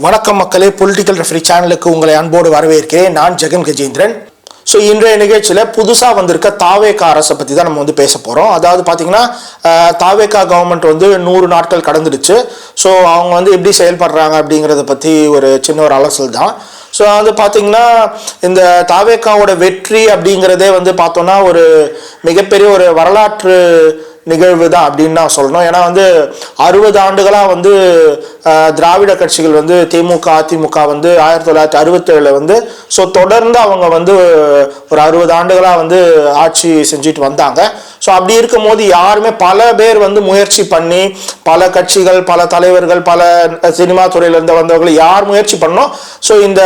வணக்கம் மக்களே, political referee சேனலுக்கு உங்களை அன்போடு வரவேற்கிறேன். நான் ஜெகன் கஜேந்திரன். ஸோ இன்றைய நிகழ்ச்சியில் புதுசாக வந்திருக்க தாவேகா அரசை பற்றி தான் நம்ம பேச போகிறோம். அதாவது பார்த்தீங்கன்னா தாவேகா கவர்மெண்ட் 100 நாட்கள் கடந்துடுச்சு. ஸோ அவங்க எப்படி செயல்படுறாங்க அப்படிங்கிறத பற்றி ஒரு சின்ன ஒரு அலசல் தான். ஸோ பார்த்தீங்கன்னா இந்த தாவேகாவோட வெற்றி அப்படிங்கிறதே பார்த்தோன்னா ஒரு மிகப்பெரிய ஒரு வரலாற்று நிகழ்வு தான் அப்படின்னு நான் சொல்லணும். ஏன்னா 60 ஆண்டுகளாக திராவிட கட்சிகள் திமுக அதிமுக 1967 ஸோ தொடர்ந்து அவங்க ஒரு 60 ஆண்டுகளாக ஆட்சி செஞ்சுட்டு வந்தாங்க. ஸோ அப்படி இருக்கும் போது யாருமே பல பேர் முயற்சி பண்ணி பல கட்சிகள் பல தலைவர்கள் பல சினிமா துறையிலேருந்து வந்தவர்கள் யார் முயற்சி பண்ணோம். ஸோ இந்த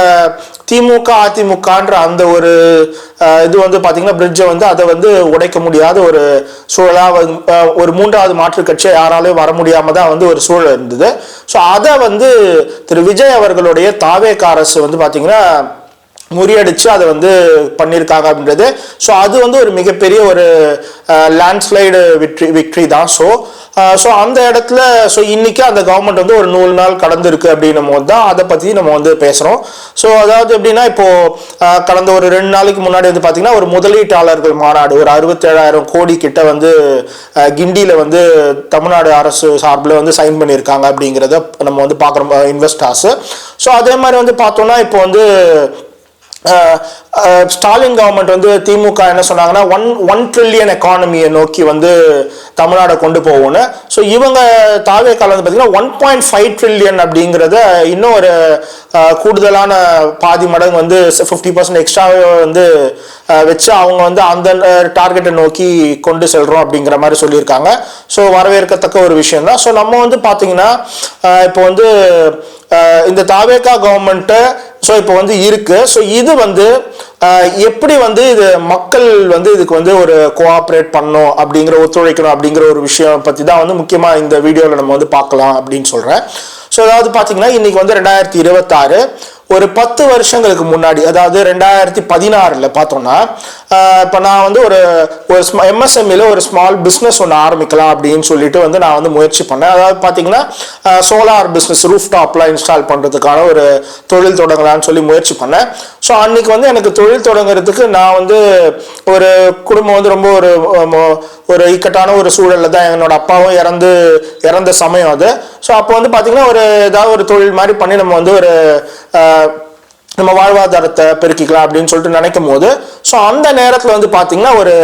திமுக அதிமுகன்ற அந்த ஒரு இது பார்த்தீங்கன்னா பிரிட்ஜை அதை உடைக்க முடியாத ஒரு சூழலாக ஒரு 3வது மாற்று கட்சியை யாராலையும் வர முடியாமல் தான் ஒரு சூழல் இருந்தது. ஸோ அதை திரு விஜய் அவர்களுடைய தாவேகா அரசு பார்த்தீங்கன்னா முறியடிச்சு அதை பண்ணியிருக்காங்க அப்படின்றது. ஸோ அது ஒரு மிகப்பெரிய ஒரு லேண்ட்ஸ்லைடு விக்ட்ரி தான். ஸோ அந்த இடத்துல இன்னைக்கு அந்த கவர்மெண்ட் ஒரு 100 நாள் கடந்திருக்கு அப்படின்னும் போது தான் அதை பற்றி நம்ம பேசுகிறோம். ஸோ அதாவது எப்படின்னா இப்போ கடந்த ஒரு 2 நாளைக்கு முன்னாடி பார்த்தீங்கன்னா ஒரு முதலீட்டாளர்கள் மாநாடு ஒரு 67,000 கோடி கிட்ட கிண்டியில் தமிழ்நாடு அரசு சார்பில் சைன் பண்ணியிருக்காங்க அப்படிங்கிறத நம்ம பார்க்குறோம் இன்வெஸ்டர்ஸ். ஸோ அதே மாதிரி பார்த்தோம்னா இப்போ ஸ்டாலின் கவர்மெண்ட் திமுக என்ன சொன்னாங்கன்னா 1 ட்ரில்லியன் எக்கானமியை நோக்கி தமிழ்நாடை கொண்டு போகும்னு. ஸோ இவங்க தாவேகால பார்த்தீங்கன்னா 1.5 ட்ரில்லியன் அப்படிங்கிறத இன்னும் ஒரு கூடுதலான பாதி மடங்கு 50% எக்ஸ்ட்ராவே வச்சு அவங்க அந்த டார்கெட்டை நோக்கி கொண்டு செல்றோம் அப்படிங்கிற மாதிரி சொல்லியிருக்காங்க. ஸோ வரவேற்கத்தக்க ஒரு விஷயம் தான். ஸோ நம்ம பார்த்தீங்கன்னா இப்போ இந்த தாவேகா கவர்மெண்ட்டை ஸோ இப்போ இருக்கு. ஸோ இது எப்படி இது மக்கள் இதுக்கு ஒரு கோஆப்ரேட் பண்ணணும் அப்படிங்கிற ஒத்துழைக்கணும் அப்படிங்கிற ஒரு விஷயம் பற்றி தான் முக்கியமாக இந்த வீடியோவில் நம்ம பார்க்கலாம் அப்படின்னு சொல்கிறேன். ஸோ அதாவது பார்த்தீங்கன்னா இன்னைக்கு 2026 ஒரு 10 வருஷங்களுக்கு முன்னாடி அதாவது 2016 பார்த்தோம்னா இப்போ நான் ஒரு எம்எஸ்எம்இல ஒரு ஸ்மால் பிஸ்னஸ் ஒன்று ஆரம்பிக்கலாம் அப்படின்னு சொல்லிட்டு நான் முயற்சி பண்ணேன். அதாவது பார்த்தீங்கன்னா சோலார் பிஸ்னஸ் ரூஃப் டாப்லாம் இன்ஸ்டால் பண்ணுறதுக்கான ஒரு தொழில் தொடங்கலான்னு சொல்லி முயற்சி பண்ணேன். ஸோ அன்னைக்கு எனக்கு தொழில் தொடங்குறதுக்கு நான் ஒரு குடும்பம் ரொம்ப ஒரு இக்கட்டான ஒரு சூழலில் தான் என்னோட அப்பாவும் இறந்த சமயம் அது. ஸோ அப்போ பார்த்தீங்கன்னா ஏதாவது ஒரு தொழில் மாதிரி பண்ணி நம்ம நம்ம வாழ்வாதாரத்தை பெருக்கிக்கலாம் அப்படின்னு சொல்லிட்டு நினைக்கும் போது ஸோ அந்த நேரத்தில் பார்த்தீங்கன்னா ஒரு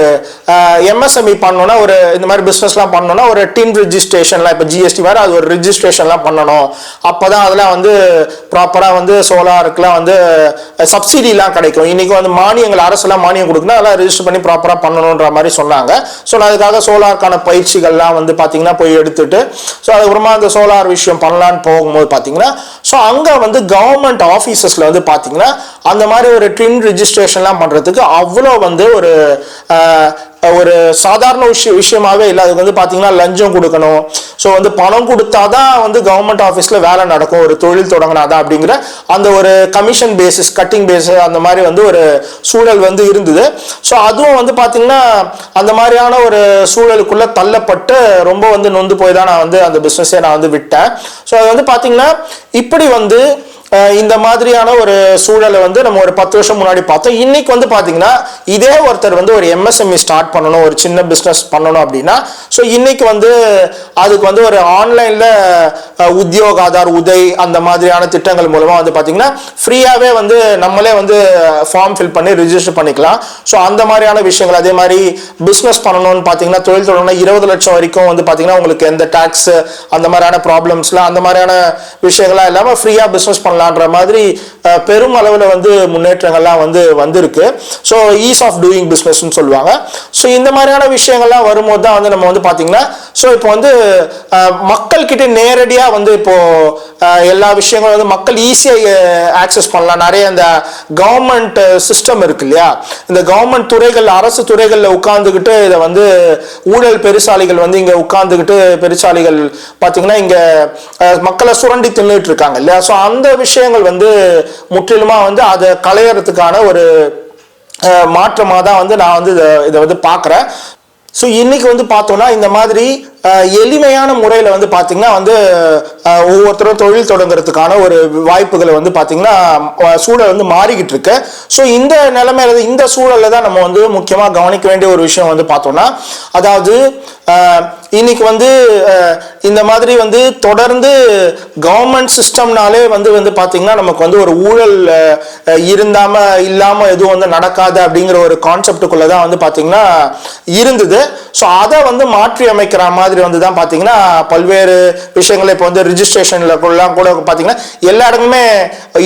எம்எஸ்எம்இ பண்ணோன்னா ஒரு இந்த மாதிரி பிஸ்னஸ்லாம் பண்ணோன்னா ஒரு டின் ரிஜிஸ்ட்ரேஷன்லாம் இப்போ ஜிஎஸ்டி மாதிரி அது ஒரு ரிஜிஸ்ட்ரேஷன்லாம் பண்ணணும். அப்போ தான் அதெல்லாம் ப்ராப்பராக சோலாருக்குலாம் சப்சிடிலாம் கிடைக்கும். இன்றைக்கி மானியங்கள் அரசுலாம் மானியம் கொடுக்குன்னா அதெல்லாம் ரிஜிஸ்டர் பண்ணி ப்ராப்பராக பண்ணணுன்ற மாதிரி சொன்னாங்க. ஸோ நான் அதுக்காக சோலாருக்கான பயிற்சிகள்லாம் பார்த்தீங்கன்னா போய் எடுத்துட்டு ஸோ அதுக்கப்புறமா அந்த சோலார் விஷயம் பண்ணலான்னு போகும்போது பார்த்தீங்கன்னா ஸோ அங்கே கவர்மெண்ட் ஆஃபீஸஸில் பார்த்தீங்கன்னா அந்த மாதிரி ஒரு டின் ரிஜிஸ்ட்ரேஷன்லாம் பண்ணுறதுக்கு அவ்வளோ ஒரு சாதாரண விஷயமாவே இல்லை. அதுக்கு பார்த்தீங்கன்னா லஞ்சம் கொடுக்கணும். ஸோ பணம் கொடுத்தாதான் கவர்மெண்ட் ஆஃபீஸில் வேலை நடக்கும், ஒரு தொழில் தொடங்கினாதான் அப்படிங்கிற அந்த ஒரு கமிஷன் பேசிஸ் கட்டிங் பேசிஸ் அந்த மாதிரி ஒரு சூழல் இருந்தது. ஸோ அதுவும் பார்த்தீங்கன்னா அந்த மாதிரியான ஒரு சூழலுக்குள்ளே தள்ளப்பட்டு ரொம்ப நொந்து போய் தான் நான் அந்த பிஸ்னஸே நான் விட்டேன். ஸோ அது பார்த்தீங்கன்னா இப்படி இந்த மாதிரியான ஒரு சூழலை நம்ம ஒரு 10 வருஷம் முன்னாடி பார்த்தோம். இன்னைக்கு பார்த்தீங்கன்னா இதே ஒருத்தர் ஒரு எம்எஸ்எம்இ ஸ்டார்ட் பண்ணணும், ஒரு சின்ன பிஸ்னஸ் பண்ணணும் அப்படின்னா ஸோ இன்னைக்கு அதுக்கு ஒரு ஆன்லைன்ல உத்தியோக ஆதார் உதய் அந்த மாதிரியான திட்டங்கள் மூலமா பார்த்தீங்கன்னா ஃப்ரீயாவே நம்மளே ஃபார்ம் ஃபில் பண்ணி ரிஜிஸ்டர் பண்ணிக்கலாம். ஸோ அந்த மாதிரியான விஷயங்கள் அதே மாதிரி பிஸ்னஸ் பண்ணணும்னு பார்த்தீங்கன்னா தொழில் தொடங்கினா 20 லட்சம் வரைக்கும் பார்த்தீங்கன்னா உங்களுக்கு எந்த டாக்ஸ் அந்த மாதிரியான ப்ராப்ளம்ஸ்லாம் அந்த மாதிரியான விஷயங்கள்லாம் இல்லாமல் ஃப்ரீயா பிஸ்னஸ் பண்ணலாம் மாதிரி பெரும் அளவில் முன்னேற்றங்கள்லாம் வந்திருக்கு. So ease of doing business சொல்லுவாங்க. ஸோ இந்த மாதிரியான விஷயங்கள்லாம் வரும்போது தான் நம்ம பார்த்தீங்கன்னா ஸோ இப்போ மக்கள் கிட்ட நேரடியாக இப்போ எல்லா விஷயங்களும் மக்கள் ஈஸியாக ஆக்சஸ் பண்ணலாம். நிறைய இந்த கவர்மெண்ட் சிஸ்டம் இருக்கு இல்லையா, இந்த கவர்மெண்ட் துறைகள் அரசு துறைகளில் உட்கார்ந்துக்கிட்டு இதை ஊழல் பெருசாலிகள் இங்கே உட்கார்ந்துக்கிட்டு பெருசாலிகள் பார்த்தீங்கன்னா இங்கே மக்களை சுரண்டி தின்னுட்டு இருக்காங்க இல்லையா. ஸோ அந்த விஷயங்கள் முற்றிலுமா அதை களையறதுக்கான ஒரு மாற்றமாக தான் நான் இதை பார்க்குறேன். ஸோ இன்னைக்கு வந்து பார்த்தோம்னா இந்த மாதிரி எளிமையான முறையில் வந்து பார்த்தீங்கன்னா வந்து ஒவ்வொருத்தரும் தொழில் தொடங்குறதுக்கான ஒரு வாய்ப்புகளை வந்து பார்த்தீங்கன்னா சூழல் வந்து மாறிக்கிட்டு இருக்கு. ஸோ இந்த நிலைமையில இந்த சூழலில் தான் நம்ம வந்து முக்கியமாக கவனிக்க வேண்டிய ஒரு விஷயம் வந்து பார்த்தோம்னா, அதாவது இன்னைக்கு வந்து இந்த மாதிரி வந்து தொடர்ந்து கவர்மெண்ட் சிஸ்டம்னாலே வந்து பார்த்தீங்கன்னா நமக்கு வந்து ஒரு ஊழல் இல்லாமல் எதுவும் வந்து நடக்காது அப்படிங்கிற ஒரு கான்செப்டுக்குள்ளே தான் வந்து பார்த்தீங்கன்னா இருந்தது. ஸோ அதை வந்து மாற்றி அமைக்கிற மாதிரி வந்து தான் பார்த்தீங்கன்னா பல்வேறு விஷயங்கள் இப்போ வந்து ரிஜிஸ்ட்ரேஷன்லாம் கூட பார்த்தீங்கன்னா எல்லா இடமுமே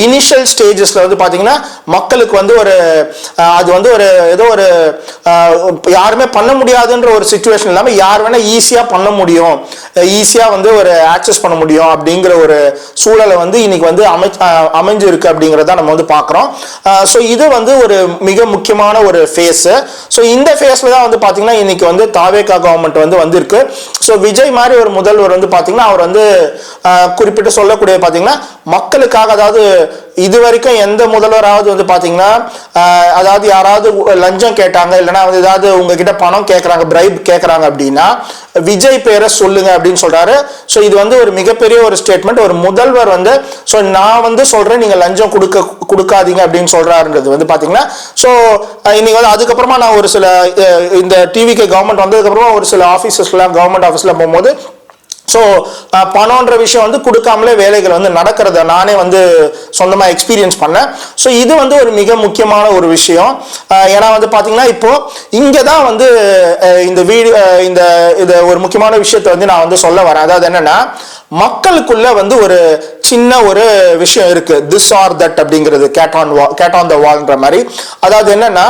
இனிஷியல் ஸ்டேஜஸில் வந்து பார்த்தீங்கன்னா மக்களுக்கு வந்து ஒரு அது வந்து ஒரு ஏதோ ஒரு யாருமே பண்ண முடியாதுன்ற ஒரு சுச்சுவேஷன் இல்லாமல் யார் வேணால் ஈஸியாக பண்ண முடியும், ஈஸியாக வந்து ஒரு ஆக்சஸ் பண்ண முடியும் அப்படிங்கிற ஒரு சூழலை வந்து இன்னைக்கு வந்து அமைஞ்சு இருக்கு அப்படிங்கிறத நம்ம வந்து பார்க்குறோம். ஸோ இது வந்து ஒரு மிக முக்கியமான ஒரு ஃபேஸு. ஸோ இந்த ஃபேஸில் தான் வந்து பார்த்தீங்கன்னா இன்னைக்கு வந்து தாவேகா கவர்மெண்ட் வந்து வந்திருக்கு. ஸோ விஜய் மாதிரி ஒரு முதல்வர் வந்து பார்த்தீங்கன்னா அவர் வந்து குறிப்பிட்டு சொல்லக்கூடிய பார்த்தீங்கன்னா மக்களுக்காக, அதாவது இது வரைக்கும் எந்த முதல்வராவது வந்து பார்த்தீங்கன்னா அதாவது யாராவது லஞ்சம் கேட்டாங்க இல்லைன்னா வந்து ஏதாவது உங்ககிட்ட பணம் கேட்குறாங்க, பிரைப் கேட்குறாங்க அப்படின்னா விஜய் பேரை சொல்லுங்க அப்படின்னு சொல்றாரு. ஸோ இது வந்து ஒரு மிகப்பெரிய ஒரு ஸ்டேட்மெண்ட். ஒரு முதல்வர் வந்து ஸோ நான் வந்து சொல்றேன் நீங்க லஞ்சம் கொடுக்காதீங்க அப்படின்னு சொல்றாருன்றது வந்து பாத்தீங்கன்னா, ஸோ இன்னைக்கு வந்து அதுக்கப்புறமா நான் ஒரு சில இந்த டிவிக்கு கவர்மெண்ட் வந்ததுக்கு அப்புறமா ஒரு சில ஆஃபீஸஸ்லாம் கவர்மெண்ட் ஆஃபீஸ்ல போகும்போது ஸோ பணம்ன்ற விஷயம் வந்து கொடுக்காமலே வேலைகள் வந்து நடக்கிறத நானே வந்து சொந்தமாக எக்ஸ்பீரியன்ஸ் பண்ணேன். ஸோ இது வந்து ஒரு மிக முக்கியமான ஒரு விஷயம். ஏன்னா வந்து பார்த்தீங்கன்னா இப்போ இங்கே தான் வந்து இந்த ஒரு முக்கியமான விஷயத்தை வந்து நான் வந்து சொல்ல வரேன். அதாவது என்னன்னா, மக்களுக்குள்ள வந்து ஒரு சின்ன ஒரு விஷயம் இருக்கு, திஸ் ஆர் தட் அப்படிங்கிறது, கேட் ஆன் த வால்ன்ற மாதிரி. அதாவது என்னன்னா,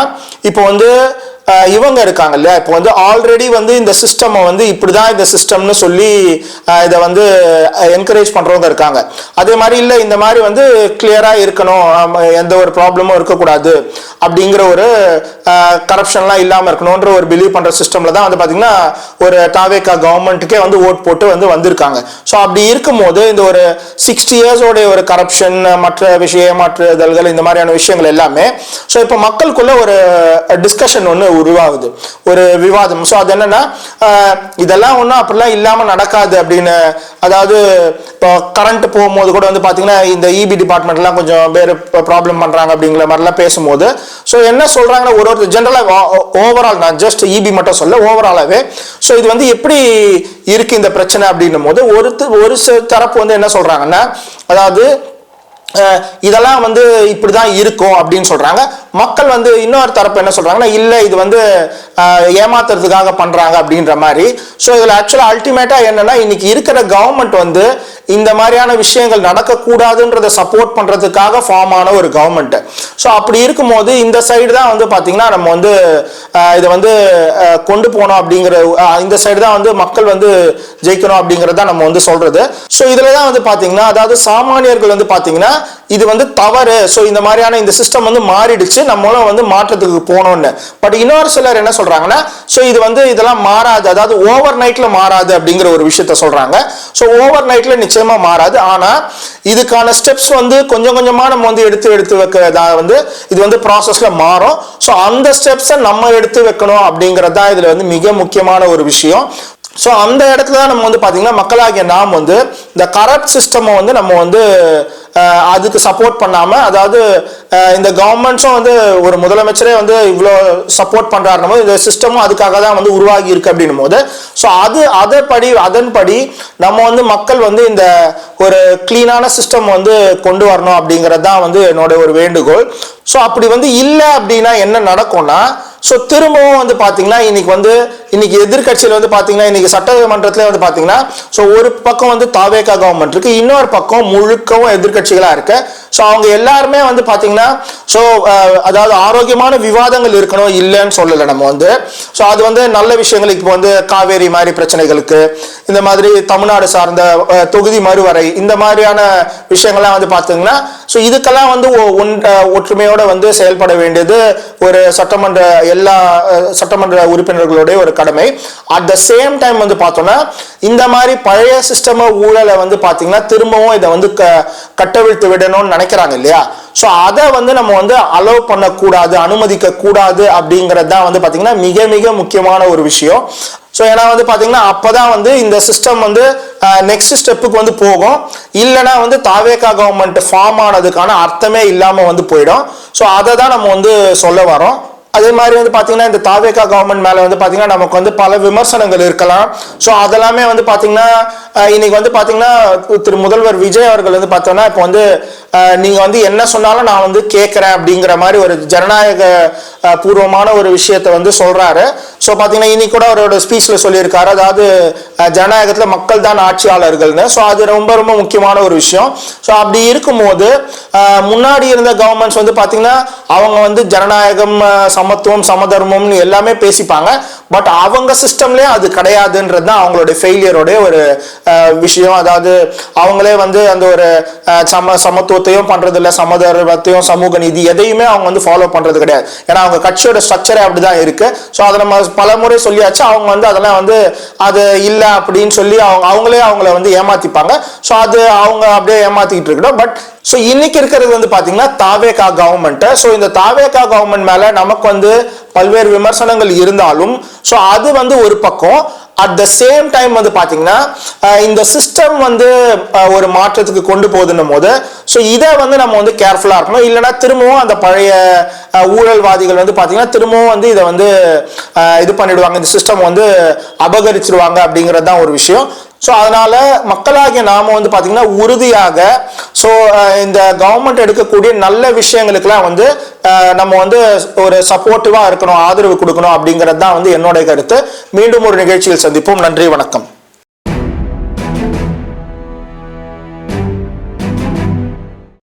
இப்போ வந்து இவங்க இருக்காங்க இல்லையா, இப்போ வந்து ஆல்ரெடி வந்து இந்த சிஸ்டம் வந்து இப்படிதான் இந்த சிஸ்டம்னு சொல்லி இதை வந்து என்கரேஜ் பண்றவங்க இருக்காங்க. அதே மாதிரி இல்லை இந்த மாதிரி வந்து கிளியரா இருக்கணும், எந்த ஒரு ப்ராப்ளமும் இருக்கக்கூடாது அப்படிங்கிற ஒரு கரப்ஷன்லாம் இல்லாமல் இருக்கணும்ன்ற ஒரு பிலீவ் பண்ற சிஸ்டம்ல தான் வந்து பாத்தீங்கன்னா ஒரு தாவேகா கவர்மெண்ட்டுக்கே வந்து ஓட் போட்டு வந்து வந்திருக்காங்க. ஸோ அப்படி இருக்கும்போது இந்த ஒரு 60 இயர்ஸோடைய ஒரு கரப்ஷன், மற்ற ஏமாற்றுதல்கள், இந்த மாதிரியான விஷயங்கள் எல்லாமே ஸோ இப்போ மக்களுக்குள்ள ஒரு டிஸ்கஷன் ஒன்று உருவாகுது, ஒரு விவாதம். ஸோ அது என்னன்னா, இதெல்லாம் ஒன்றும் அப்படிலாம் இல்லாமல் நடக்காது அப்படின்னு. அதாவது இப்போ கரண்ட் போகும்போது கூட வந்து பார்த்தீங்கன்னா இந்த இபி டிபார்ட்மெண்ட்லாம் கொஞ்சம் பேர் ப்ராப்ளம் பண்ணுறாங்க அப்படிங்கிற மாதிரிலாம் பேசும்போது ஸோ என்ன சொல்கிறாங்கன்னா, ஒரு ஜென்ரலாக ஓவரால், நான் ஜஸ்ட் இபி மட்டும் சொல்ல, ஓவராலாகவே ஸோ இது வந்து எப்படி இருக்கு இந்த பிரச்சனை அப்படின்னும் போது ஒரு தரப்பு வந்து என்ன சொல்கிறாங்கன்னா, அதாவது இதெல்லாம் வந்து இப்படிதான் இருக்கும் அப்படின்னு சொல்றாங்க. மக்கள் வந்து இன்னொரு தரப்பு என்ன சொல்றாங்கன்னா, இல்லை இது வந்து ஏமாத்துறதுக்காக பண்றாங்க அப்படின்ற மாதிரி. ஸோ இதுல ஆக்சுவலா அல்டிமேட்டா என்னன்னா, இன்னைக்கு இருக்கிற கவர்மெண்ட் வந்து இந்த மாதிரியான விஷயங்கள் நடக்கக்கூடாதுன்றதை சப்போர்ட் பண்றதுக்காக ஃபார்ம் ஆன ஒரு கவர்மெண்ட். ஸோ அப்படி இருக்கும்போது இந்த சைடு தான் வந்து பாத்தீங்கன்னா நம்ம வந்து இதை வந்து கொண்டு போனோம் அப்படிங்கிற, இந்த சைடு தான் வந்து மக்கள் வந்து ஜெயிக்கணும் அப்படிங்கறத நம்ம வந்து சொல்றது. ஸோ இதுலதான் வந்து பாத்தீங்கன்னா, அதாவது சாமானியர்கள் வந்து பாத்தீங்கன்னா இது வந்து தவறு, ஸோ இந்த மாதிரியான இந்த சிஸ்டம் வந்து மாறிடுச்சு, நம்மளும் வந்து மாற்றத்துக்கு போனோம்னு. பட் இன்னொரு சிலர் என்ன சொல்றாங்கன்னா, ஸோ இது வந்து இதெல்லாம் மாறாது, அதாவது ஓவர் நைட்ல மாறாது அப்படிங்கிற ஒரு விஷயத்த சொல்றாங்க. ஸோ ஓவர் நைட்ல நிச்சயமா மாறாது, ஆனா இதுக்கான ஸ்டெப்ஸ் வந்து கொஞ்சம் கொஞ்சமா நம்ம வந்து எடுத்து வைக்கிறதா வந்து இது வந்து ப்ராசஸ்ல மாறும். ஸோ அந்த ஸ்டெப்ஸை நம்ம எடுத்து வைக்கணும் அப்படிங்கறதா இதுல வந்து மிக முக்கியமான ஒரு விஷயம். ஸோ அந்த இடத்துல தான் நம்ம வந்து பார்த்தீங்கன்னா மக்களாகிய நாம் வந்து இந்த கரப்ட் சிஸ்டமை வந்து நம்ம வந்து அதுக்கு சப்போர்ட் பண்ணாமல், அதாவது இந்த கவர்மெண்ட்ஸும் வந்து ஒரு முதலமைச்சரே வந்து இவ்வளோ சப்போர்ட் பண்ணுறாருன்னு போது இந்த சிஸ்டமும் அதுக்காக தான் வந்து உருவாகி இருக்கு அப்படின்னும் போது ஸோ அதன்படி நம்ம வந்து மக்கள் வந்து இந்த ஒரு கிளீனான சிஸ்டம் வந்து கொண்டு வரணும் அப்படிங்கிறது தான் வந்து என்னோட ஒரு வேண்டுகோள். ஸோ அப்படி வந்து இல்லை அப்படின்னா என்ன நடக்கும்னா, ஸோ திரும்பவும் வந்து பார்த்தீங்கன்னா இன்னைக்கு எதிர்கட்சியில் வந்து பார்த்தீங்கன்னா இன்னைக்கு சட்டமன்றத்தில் வந்து பார்த்தீங்கன்னா ஸோ ஒரு பக்கம் வந்து தாவேகா கவர்மெண்ட் இருக்கு, இன்னொரு பக்கம் முழுக்கவும் எதிர்கட்சிகளாக இருக்கு. ஸோ அவங்க எல்லாருமே வந்து பார்த்தீங்கன்னா ஸோ அதாவது ஆரோக்கியமான விவாதங்கள் இருக்கணும், இல்லைன்னு சொல்லலை நம்ம வந்து. ஸோ அது வந்து நல்ல விஷயங்களுக்கு இப்போ வந்து காவேரி மாதிரி பிரச்சனைகளுக்கு, இந்த மாதிரி தமிழ்நாடு சார்ந்த தொகுதி மறுவரை, இந்த மாதிரியான விஷயங்கள்லாம் வந்து பார்த்தீங்கன்னா ஸோ இதுக்கெல்லாம் வந்து ஒற்றுமையோட வந்து செயல்பட வேண்டியது ஒரு எல்லா சட்டமன்ற உறுப்பினர்களுடைய ஒரு கடமை. அட் த சேம் டைம் வந்து பார்த்தோம்னா இந்த மாதிரி பழைய சிஸ்டம ஊழலை வந்து பார்த்தீங்கன்னா திரும்பவும் இதை வந்து கட்டவிழ்த்து விடணும்னு நினைக்கிறாங்க இல்லையா. ஸோ அதை வந்து நம்ம வந்து அலோவ் பண்ணக்கூடாது, அனுமதிக்க கூடாது அப்படிங்கிறது தான் வந்து பார்த்தீங்கன்னா மிக மிக முக்கியமான ஒரு விஷயம். ஸோ ஏன்னா வந்து பார்த்தீங்கன்னா அப்போதான் வந்து இந்த சிஸ்டம் வந்து நெக்ஸ்ட் ஸ்டெப்புக்கு வந்து போகும். இல்லைனா வந்து தாவேகா கவர்மெண்ட் ஃபார்ம் ஆனதுக்கான அர்த்தமே இல்லாமல் வந்து போயிடும். ஸோ அதை தான் நம்ம வந்து சொல்ல வரோம். அதே மாதிரி வந்து பார்த்தீங்கன்னா இந்த தாவேகா கவர்மெண்ட் மேலே வந்து பார்த்தீங்கன்னா நமக்கு வந்து பல விமர்சனங்கள் இருக்கலாம். ஸோ அதெல்லாமே வந்து பார்த்தீங்கன்னா இன்னைக்கு வந்து பார்த்தீங்கன்னா திரு முதல்வர் விஜய் அவர்கள் வந்து பார்த்தோன்னா இப்போ வந்து நீங்கள் வந்து என்ன சொன்னாலும் நான் வந்து கேட்குறேன் அப்படிங்கிற மாதிரி ஒரு ஜனநாயக பூர்வமான ஒரு விஷயத்தை வந்து சொல்கிறாரு. ஸோ பார்த்தீங்கன்னா இன்னைக்கு கூட அவரோட ஸ்பீச்சில் சொல்லியிருக்காரு, அதாவது ஜனநாயகத்தில் மக்கள் தான் ஆட்சியாளர்கள்னு. ஸோ அது ரொம்ப ரொம்ப முக்கியமான ஒரு விஷயம். ஸோ அப்படி இருக்கும்போது முன்னாடி இருந்த கவர்மெண்ட்ஸ் வந்து பார்த்தீங்கன்னா அவங்க வந்து ஜனநாயகம், சமத்துவம், சமதர்மம்னு எல்லாமே பேசிப்பாங்க. பட் அவங்க சிஸ்டம்லேயே அது கிடையாதுன்றது தான் அவங்களுடைய ஃபெயிலியரோடைய ஒரு விஷயம். அதாவது அவங்களே வந்து அந்த ஒரு சமத்துவத்தையும் பண்றது இல்லை, சமதர்மத்தையும் சமூக நீதி எதையுமே அவங்க வந்து ஃபாலோ பண்றது கிடையாது. ஏன்னா அவங்க கட்சியோட ஸ்ட்ரக்சரே அப்படிதான் இருக்கு. ஸோ அதை நம்ம பல முறை சொல்லியாச்சு. அவங்க வந்து அதெல்லாம் வந்து அது இல்லை அப்படின்னு சொல்லி அவங்களே அவங்கள வந்து ஏமாத்திப்பாங்க. ஸோ அது அவங்க அப்படியே ஏமாத்திக்கிட்டு இருக்கணும். பட் ஸோ இன்னைக்கு இருக்கிறது வந்து பார்த்தீங்கன்னா தாவேகா கவர்மெண்ட். ஸோ இந்த தாவேகா கவர்மெண்ட் மேல நமக்கு வந்து பல்வேறு விமர்சனங்கள் இருந்தாலும் ஸோ அது வந்து ஒரு பக்கம். அட் த சேம் டைம் வந்து பார்த்தீங்கன்னா இந்த சிஸ்டம் வந்து ஒரு மாற்றத்துக்கு கொண்டு போகுதுன்னும் போது ஸோ இதை வந்து நம்ம வந்து கேர்ஃபுல்லாக இருக்கணும். இல்லைன்னா திரும்பவும் அந்த பழைய ஊழல்வாதிகள் வந்து பார்த்தீங்கன்னா திரும்பவும் வந்து இதை வந்து இது பண்ணிடுவாங்க, இந்த சிஸ்டம் வந்து அபகரிச்சிருவாங்க அப்படிங்கிறது தான் ஒரு விஷயம். ஸோ அதனால மக்களாகிய நாம வந்து பார்த்தீங்கன்னா உறுதியாக ஸோ இந்த கவர்மெண்ட் எடுக்கக்கூடிய நல்ல விஷயங்களுக்கெல்லாம் வந்து நம்ம வந்து ஒரு சப்போர்ட்டிவா இருக்கணும், ஆதரவு கொடுக்கணும் அப்படிங்கிறது தான் வந்து என்னோட கருத்து. மீண்டும் ஒரு நிகழ்ச்சியில் சந்திப்போம். நன்றி, வணக்கம்.